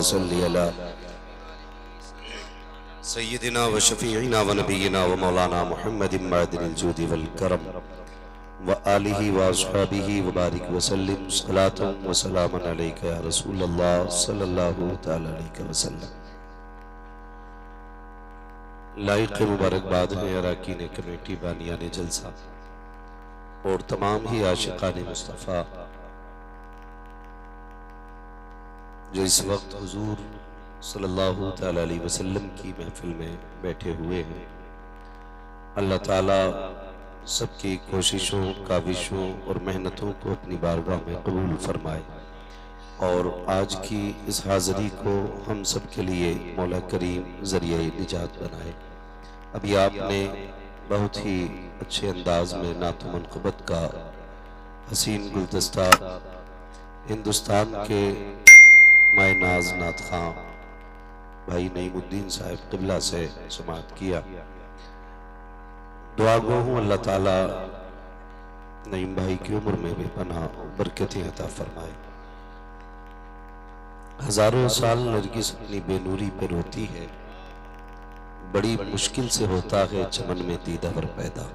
वसल्लि अला सय्यिदिना व शफीइना व नबीना व मौलाना मुहम्मदिन मअदिनिल जूदि वल करम व आलिहि व अस्हाबिहि व बारिक व सल्लिम सलातन व सलामन अलैका या रसूलल्लाह सल्लल्लाहु तआला अलैहि वसल्लम। लाइक मुबारकबाद है अरकान कमेटी, बानियाने जलसा और तमाम ही आशिकाने मुस्तफ़ा जो इस वक्त हुजूर सल्लल्लाहु तआला अलैहि वसल्लम की महफिल में बैठे हुए हैं। अल्लाह ताला सबकी कोशिशों, काविशों और मेहनतों को अपनी बारगाह में कबूल फरमाए और आज की इस हाज़री को हम सब के लिए मौला करीम ज़रिए निजात बनाए। अभी आपने बहुत ही अच्छे अंदाज में नात मनक़बत का हसीन गुलदस्ता हिंदुस्तान के माए नाज नात खां भाई नईमुद्दीन साहब क़िबला से समाअत किया। दुआ गो हूँ अल्लाह ताला नईम भाई की उम्र में भी पनाह बरकतें अता फरमाए। हजारों साल नरगिस अपनी बेनूरी पे रोती है, बड़ी मुश्किल से होता है चमन में दीदावर पैदा।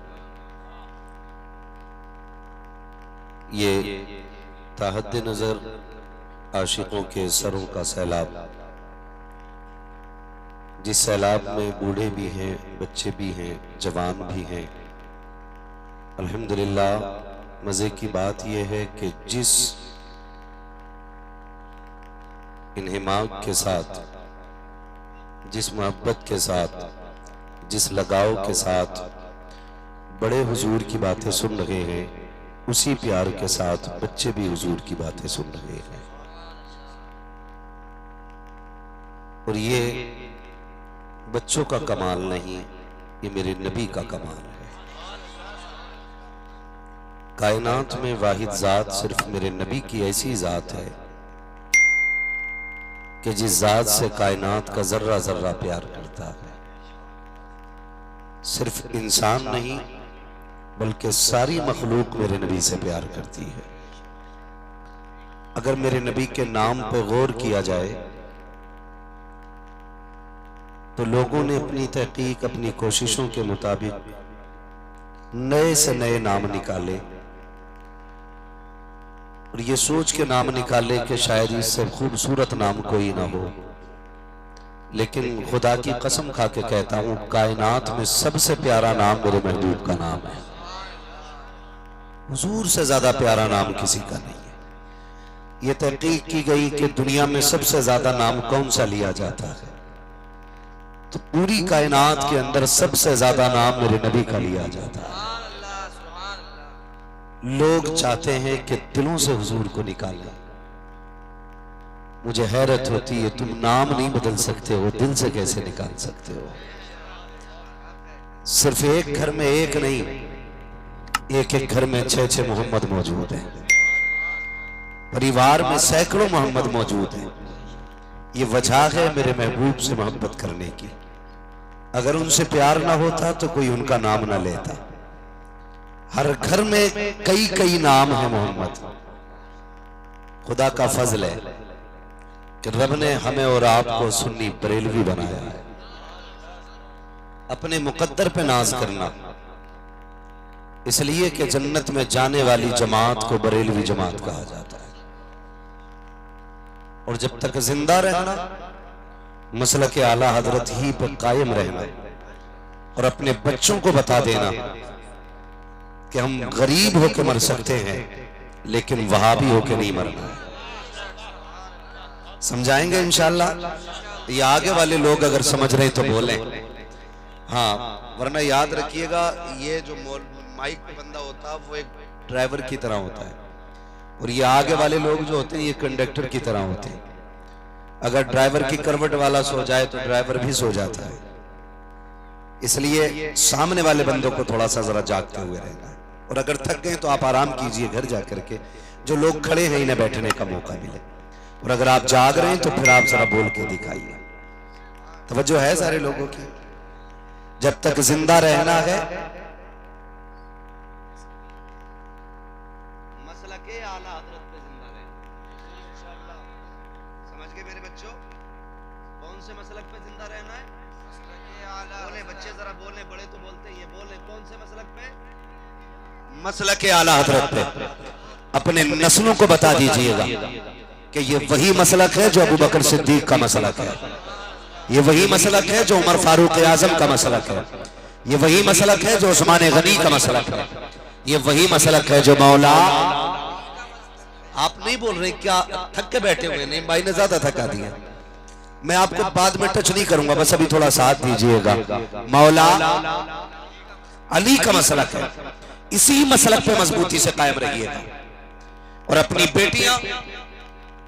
ये ताहद्दे नजर आशिकों के सरों का सैलाब, जिस सैलाब में बूढ़े भी हैं, बच्चे भी हैं, जवान भी हैं। अल्हम्दुलिल्लाह मज़े की बात यह है कि जिस इन्हिमाक के साथ, जिस मोहब्बत के साथ, जिस लगाव के साथ बड़े हुजूर की बातें सुन रहे हैं, उसी प्यार के साथ बच्चे भी हुजूर की बातें सुन रहे हैं। और ये बच्चों का कमाल नहीं, ये मेरे नबी का कमाल है। कायनात में वाहिद जात सिर्फ मेरे नबी की ऐसी जात है कि जिस जात से कायनात का जर्रा जर्रा प्यार करता है। सिर्फ इंसान नहीं बल्कि सारी मखलूक मेरे नबी से प्यार करती है। अगर मेरे नबी के नाम पर गौर किया जाए तो लोगों ने अपनी तहकीक, अपनी कोशिशों के मुताबिक नए से नए नाम निकाले और ये सोच के नाम निकाले कि शायद इससे खूबसूरत नाम कोई ना हो। लेकिन खुदा की कसम खा के कहता हूं, कायनात में सबसे प्यारा नाम मेरे महबूब का नाम है। हुजूर से ज्यादा प्यारा नाम किसी का नहीं है। ये तहकीक की गई कि दुनिया में सबसे ज्यादा नाम कौन सा लिया जाता है, तो पूरी कायनात के अंदर सबसे ज्यादा नाम मेरे नबी का लिया जाता है। लोग चाहते हैं कि दिलों से हुजूर को निकालें। मुझे हैरत होती है, तुम नाम नहीं बदल सकते हो, दिल से कैसे निकाल सकते हो? सिर्फ एक घर में एक नहीं, एक एक घर में 6-6 मोहम्मद मौजूद हैं। परिवार में सैकड़ों मोहम्मद मौजूद हैं। ये वजह है मेरे महबूब से मोहब्बत करने की। अगर उनसे प्यार ना होता तो कोई उनका नाम ना लेता। हर घर में कई कई नाम है मोहम्मद। खुदा का फजल है कि रब ने हमें और आपको सुन्नी बरेलवी बनाया है। अपने मुकद्दर पे नाज करना, इसलिए कि जन्नत में जाने वाली जमात को बरेलवी जमात कहा जाता है। और जब तक जिंदा रहना, मसलक आला हजरत ही पे कायम रहना और अपने बच्चों को बता देना कि हम गरीब होकर मर सकते हैं लेकिन वहाबी होकर नहीं मरना है। समझाएंगे इंशाअल्लाह। ये आगे वाले लोग अगर समझ रहे तो बोलें हाँ, वरना याद रखिएगा, ये जो माइक पे बंदा होता है वो एक ड्राइवर की तरह होता है और ये आगे वाले लोग जो होते हैं ये कंडक्टर की तरह होते हैं। अगर ड्राइवर की करवट वाला सो जाए तो ड्राइवर भी सो जाता है। इसलिए सामने वाले बंदों को थोड़ा सा जरा जागते हुए रहना है। और अगर थक गए तो आप आराम कीजिए घर जा करके, जो लोग खड़े हैं इन्हें बैठने का मौका मिले। और अगर आप जाग रहे हैं तो फिर आप जरा बोल के दिखाइए। तवज्जो है सारे लोगों की? जब तक जिंदा रहना है, मसला के आला हजरत पे जिंदा रहे। समझ गए मेरे बच्चों, कौन से मसलक पे जिंदा रहना है? बोले बच्चे, जरा बोले, बड़े तो बोलते ही है, बोले कौन से मसलक पे? मसलक आला हजरत पे। अपने नस्लों को बता दीजिएगा कि ये वही मसलक है जो अबू बकर सिद्दीक का मसलक है, ये वही मसलक है जो उमर फारूक आजम का मसलक है, ये वही मसलक है जो उस्मान गनी का मसलक है, ये वही मसलक है जो मौला। आप नहीं बोल रहे क्या? थक के बैठे हुए? नहीं, भाई ने ज्यादा थका दिया। मैं आपको बाद में टच नहीं करूंगा, बस अभी थोड़ा साथ दीजिएगा। मौला अली का मसलक है, इसी मसलक पे मजबूती से कायम रहिएगा और अपनी बेटियां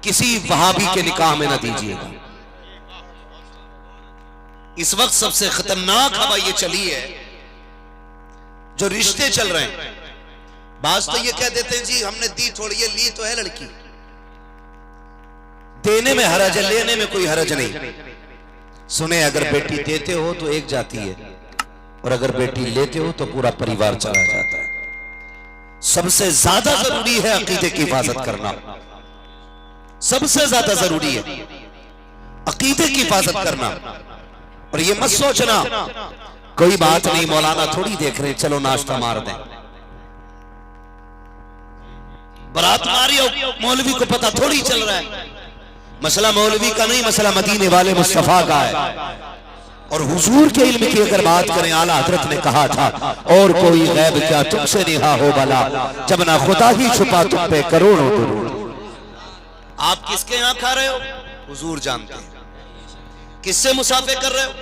किसी वहाबी के निकाह में न दीजिएगा। इस वक्त सबसे खतरनाक हवा ये चली है, जो रिश्ते चल रहे हैं। बाज तो ये कह देते हैं जी हमने दी थोड़ी, ये ली तो है लड़की। देने में हरज है, लेने में कोई हरज नहीं। सुने, अगर बेटी देते हो तो एक जाती है, और अगर बेटी लेते हो तो पूरा परिवार चला जाता है। सबसे ज्यादा जरूरी है अकीदे की हिफाजत करना, सबसे ज्यादा जरूरी है अकीदे की हिफाजत करना। और ये मत सोचना कोई बात नहीं, मौलाना थोड़ी देख रहे, चलो नाश्ता मार दें। बारात मारी और मौलवी को पता थोड़ी चल रहा है। मसला मौलवी का नहीं, मसला मदीने वाले मुस्तफा का है। और हुजूर के इल्म की अगर बात करें, आला हजरत ने कहा था, और कोई गैब क्या तुमसे निहा हो भला, जब ना खुदा ही छुपा तुम पे करोड़ों दुरूद। आप किसके यहां खा रहे हो? हुजूर जानते हैं। किससे मुसाफे कर रहे हो?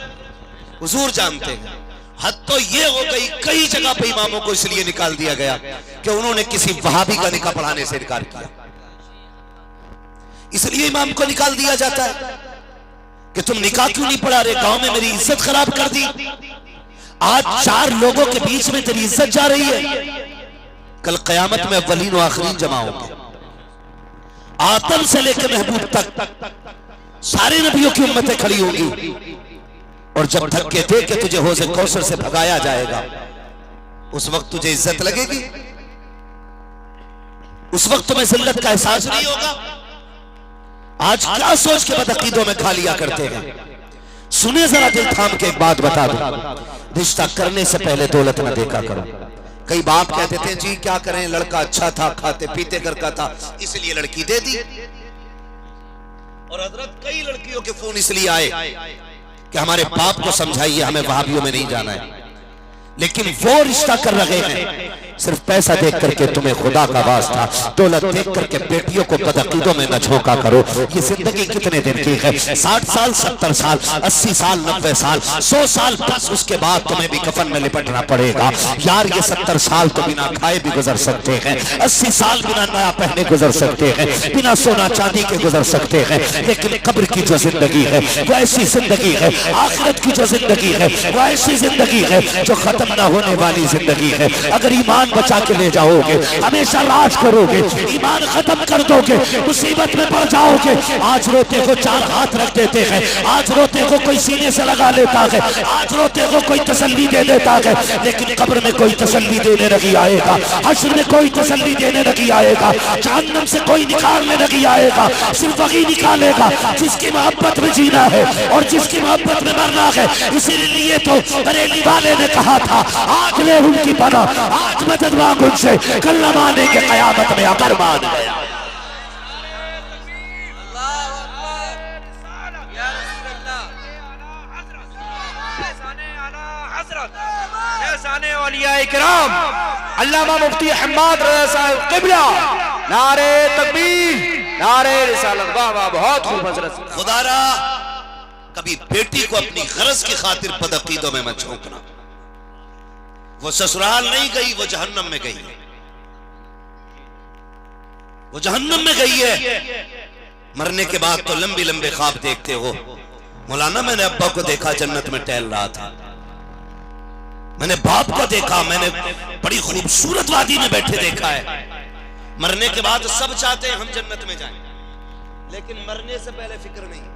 हुजूर जानते हैं। हद तो ये हो गई, कई जगह पे इमामों को इसलिए निकाल दिया गया कि उन्होंने किसी वहाबी का निकाह पढ़ाने से इनकार किया। इसलिए इमाम को निकाल दिया जाता है कि तुम निकाह क्यों नहीं पढ़ा रहे, गांव में मेरी इज्जत खराब कर दी। आज 4 लोगों के बीच में तेरी इज्जत जा रही है, कल कयामत में अव्वलीन और आखिरीन जमा होंगे। आदम से लेकर महबूब तक सारे नबियों की उम्मतें खड़ी होंगी, और जब धक्के दे के तुझे हौज़े कौसर से भगाया जाएगा, उस वक्त तुझे इज्जत लगेगी? उस वक्त तुम्हें जिल्लत का एहसास नहीं होगा? आज क्या सोच के बदअकीदों में खा लिया करते हैं। सुने जरा, दिल थाम के एक बात बता दो, रिश्ता करने से पहले दौलत न देखा करो। कई बाप कहते थे जी क्या करें, लड़का अच्छा था, खाते पीते घर का था, इसलिए लड़की दे दी। और हजरत कई लड़कियों के फोन इसलिए आए कि हमारे बाप को समझाइए, हमें वहाबियों में नहीं जाना है। लेकिन वो रिश्ता कर रहे हैं सिर्फ पैसा देख करके, तुम्हें खुदा का वास्ता दौलत देख करके बेटियों को बदअकीदों में न झोंका करो। ये जिंदगी कितने दिन की है? 60 साल, 70 साल, 80 साल, 90 साल, 100 साल, बस उसके बाद तुम्हें भी कफन में लिपटना पड़ेगा। यार ये 70 साल तो बिना खाए भी गुजर सकते हैं, 80 साल बिना नया पहने गुजर सकते हैं, बिना सोना चांदी के गुजर सकते हैं। लेकिन कब्र की जो जिंदगी है वो ऐसी जिंदगी है, आखिरत की जो जिंदगी है वो ऐसी जिंदगी है जो खत्म ना होने वाली जिंदगी है। अगर ईमान बचा के ले जाओगे, हमेशा राज करोगे, ईमान खत्म कर दोगे, मुसीबत में पड़ जाओगे। आज रोते को 4 हाथ रख देते हैं, आज रोते को कोई सीने से लगा लेता है, आज रोते को कोई तसल्ली दे देता है, लेकिन कब्र में कोई तसल्ली देने नहीं आएगा, हश्र में कोई तसल्ली देने नहीं आएगा, जहन्नम से कोई निकालने नहीं आएगा। सिर्फ वही निकालेगा जिसकी मोहब्बत में जीना है और जिसकी मोहब्बत में मरना है। इसीलिए तो बरेली वाले ने कहा था, आज ले उनकी पना, आज मदद मांग उनसे, कल न मानेंगे कयामत में अगर मान गया। अल्लामा मुफ्ती अहमद रज़ा साहब क़िबला, नारे तकबीर, नारे रिसालत। वाह वाह, बहुत खूब हज़रत। खुदारा कभी बेटी को अपनी गरज की खातिर बदअकीदों में मत झोंकना। वो ससुराल नहीं गई, वो जहन्नम में गई है, वो जहन्नम में गई है। मरने के बाद तो लंबी लंबे ख्वाब देखते हो। मौलाना मैंने अब्बा को देखा जन्नत में टहल रहा था, मैंने बाप को देखा, मैंने बड़ी खूबसूरत वादी में बैठे देखा है। मरने के बाद सब चाहते हैं हम जन्नत में जाएं, लेकिन मरने से पहले फिक्र नहीं।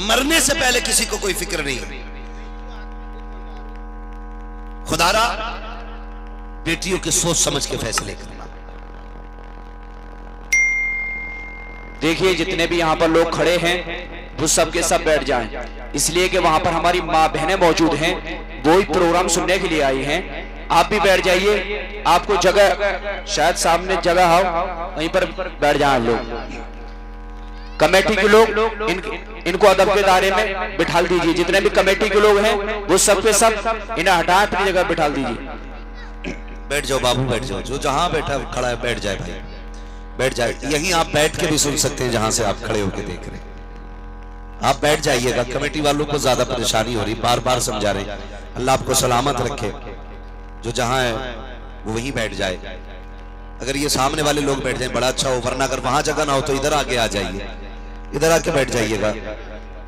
मरने से पहले किसी को कोई फिक्र नहीं। खुदारा बेटियों के सोच समझ के फैसले करना। देखिए जितने भी यहाँ पर लोग खड़े हैं वो सब के सब बैठ जाएं, इसलिए कि वहां पर हमारी माँ बहनें मौजूद हैं, वो ही प्रोग्राम सुनने के लिए आई हैं। आप भी बैठ जाइए, आपको जगह शायद सामने जगह हो, वहीं पर बैठ जाएं लोग। कमेटी के लोग इनको अदब के दायरे में बिठा दीजिए। जितने भी कमेटी के लोग हैं वो सब के सब इन्हें हटा अपनी जगह बिठा दीजिए। बैठ जाओ बाबू, बैठ जाओ। जो जहां बैठा खड़ा है बैठ जाए भाई, बैठ जाए। यहीं आप बैठ के भी सुन सकते हैं, जहां से आप खड़े होकर देख रहे हैं। आप बैठ जाइएगा। कमेटी वालों को ज्यादा परेशानी हो रही, बार बार समझा रहे। अल्लाह आपको सलामत रखे। जो जहां है वो वहीं बैठ जाए। अगर ये सामने वाले लोग बैठ जाए बड़ा अच्छा हो, वरना अगर वहां जगह ना हो तो इधर आके आ जाइए, इधर आके बैठ जाइएगा।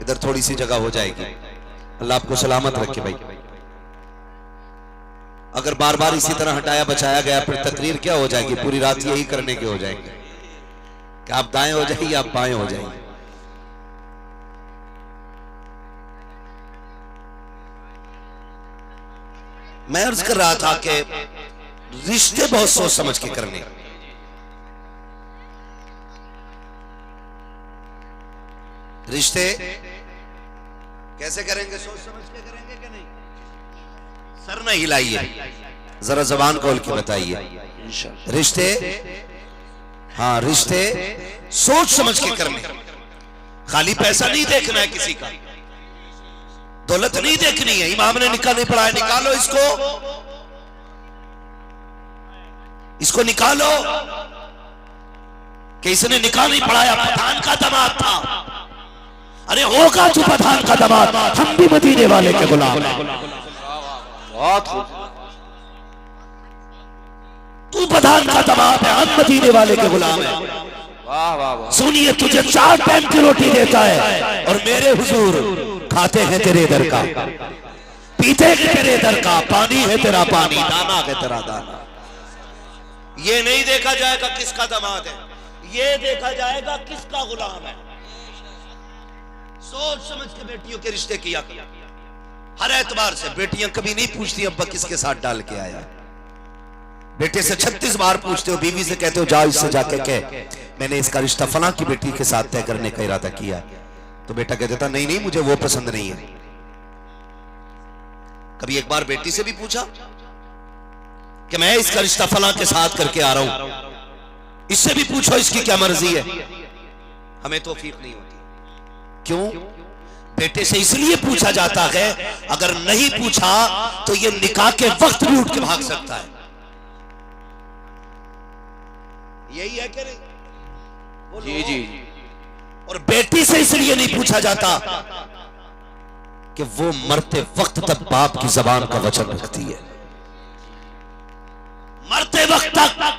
इधर थोड़ी सी जगह हो जाएगी। अल्लाह आपको सलामत रखे भाई। अगर बार बार इसी तरह हटाया बचाया गया फिर तकरीर क्या हो जाएगी, पूरी रात यही करने के हो जाएंगे कि आप दाएं हो जाइए, आप बाएं हो जाइए। मैं अर्ज कर रहा था कि रिश्ते बहुत सोच समझ के करने। रिश्ते कैसे करेंगे? सोच समझ के करेंगे कि नहीं? सर न हिलाइए, जरा जबान खोल के बताइए। रिश्ते, हाँ रिश्ते सोच समझ के करने। खाली पैसा नहीं देखना है किसी का, दौलत नहीं देखनी है। इमाम ने निकाह नहीं पढ़ा है, निकालो इसको निकालो कि इसने निकाह नहीं पढ़ाया, पठान का दामाद था। अरे होगा जो पठान का दामाद, हम भी मदीने वाले के गुलाम हैं। तू पठान का दामाद है, हम मदीने वाले के गुलाम हैं। वाह वाह वाह। सुनिए, तुझे 4 टाइम की रोटी देता है और मेरे हुजूर खाते हैं तेरे दर का, पीते हैं तेरे दर का, पानी है तेरा पानी, दाना है तेरा दाना। ये नहीं देखा जाएगा किसका दामाद है, ये देखा जाएगा किसका गुलाम है। सोच समझ के बेटियों के रिश्ते किया। हर एतबार से बेटियां कभी नहीं पूछती अब्बा किसके साथ डाल के आया। बेटे से 36 बार पूछते हो, बीवी से कहते हो जाओ इससे जाके कह मैंने इसका रिश्ता फलां की बेटी के साथ तय करने का इरादा किया। तो बेटा कह देता नहीं नहीं मुझे वो पसंद नहीं है। कभी एक बार बेटी से भी पूछा कि मैं इसका रिश्ता फलां के साथ करके आ रहा हूं, इससे भी पूछो इसकी क्या मर्जी है। हमें तौफीक नहीं होती। क्यों? बेटे से इसलिए पूछा जाता है, अगर नहीं पूछा तो ये निकाह के वक्त भी उठ के भाग सकता है। यही है कि नहीं? जी जी। और बेटी से इसलिए नहीं पूछा जाता कि वो मरते वक्त तक बाप की जबान का वचन रखती है। मरते वक्त तक